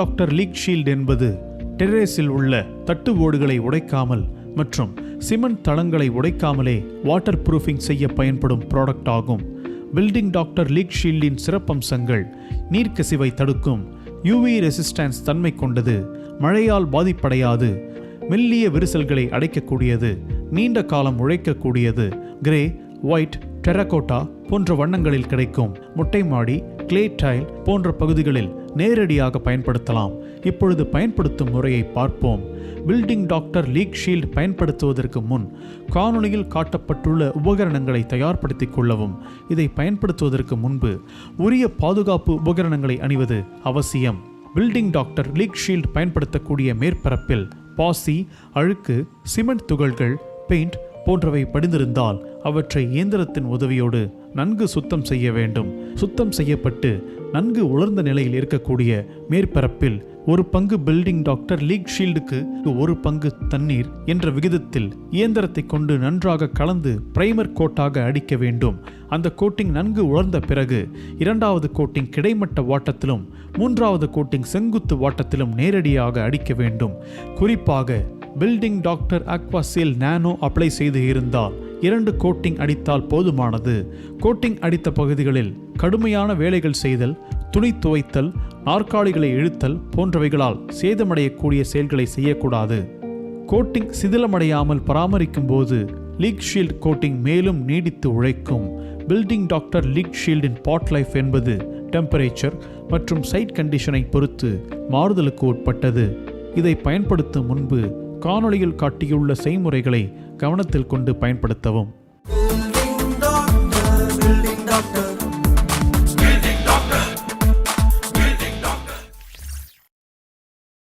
Doctor league shield என்பது டெரேஸில் உள்ள தட்டு ஓடுகளை உடைக்காமல் மற்றும் சிமெண்ட் தளங்களை உடைக்காமலே வாட்டர் ப்ரூஃபிங் செய்ய பயன்படும் ப்ராடக்ட் ஆகும். பில்டிங் டாக்டர் லீக் ஷீல்டின் சிறப்பம்சங்கள்: நீர்க்கசிவை தடுக்கும், யூவி ரெசிஸ்டன்ஸ் தன்மை கொண்டது, மழையால் பாதிப்படையாது, மெல்லிய விரிசல்களை அடைக்கக்கூடியது, நீண்ட காலம் உழைக்கக்கூடியது, கிரே, ஒயிட், டெரகோட்டா போன்ற வண்ணங்களில் கிடைக்கும். மொட்டை மாடி, கிளே டைல் போன்ற பகுதிகளில் நேரடியாக பயன்படுத்தலாம். இப்பொழுது பயன்படுத்தும் முறையை பார்ப்போம். பில்டிங் டாக்டர் லீக் ஷீல்ட் பயன்படுத்துவதற்கு முன் காணொளியில் காட்டப்பட்டுள்ள உபகரணங்களை தயார்படுத்திக் கொள்ளவும். இதை பயன்படுத்துவதற்கு முன்பு உரிய பாதுகாப்பு உபகரணங்களை அணிவது அவசியம். பில்டிங் டாக்டர் லீக் ஷீல்ட் பயன்படுத்தக்கூடிய மேற்பரப்பில் பாசி, அழுக்கு, சிமெண்ட் துகள்கள், பெயிண்ட் போன்றவை படிந்திருந்தால் அவற்றை இயந்திரத்தின் உதவியோடு நன்கு சுத்தம் செய்ய வேண்டும். சுத்தம் செய்யப்பட்டு நன்கு உலர்ந்த நிலையில் இருக்கக்கூடிய மேற்பரப்பில் 1 பங்கு பில்டிங் டாக்டர் லீக் ஷீல்டுக்கு 1 பங்கு தண்ணீர் என்ற விகிதத்தில் இயந்திரத்தை கொண்டு நன்றாக கலந்து பிரைமர் கோட்டாக அடிக்க வேண்டும். அந்த கோட்டிங் நன்கு உலர்ந்த பிறகு 2வது கோட்டிங் கிடைமட்ட வாட்டத்திலும் 3வது கோட்டிங் செங்குத்து வாட்டத்திலும் நேரடியாக அடிக்க வேண்டும். குறிப்பாக பில்டிங் டாக்டர் அக்வாசீல் நானோ அப்ளை செய்து இருந்தால் 2 கோட்டிங் அடித்தால் போதுமானது. கோட்டிங் அடித்த பகுதிகளில் கடுமையான வேலைகள் செய்தல், துணி துவைத்தல், நாற்காலிகளை இழுத்தல் போன்றவைகளால் சேதமடையக்கூடிய செயல்களை செய்யக்கூடாது. கோட்டிங் சிதிலமடையாமல் பராமரிக்கும் போது லீக் ஷீல்ட் கோட்டிங் மேலும் நீடித்து உழைக்கும். பில்டிங் டாக்டர் லீக் ஷீல்டின் பாட் லைஃப் என்பது டெம்பரேச்சர் மற்றும் சைட் கண்டிஷனை பொறுத்து மாறுதலுக்கு உட்பட்டது. இதை பயன்படுத்தும் முன்பு காணொளியில் காட்டியுள்ள செய்முறைகளை கவனத்தில் கொண்டு பயன்படுத்தவும்.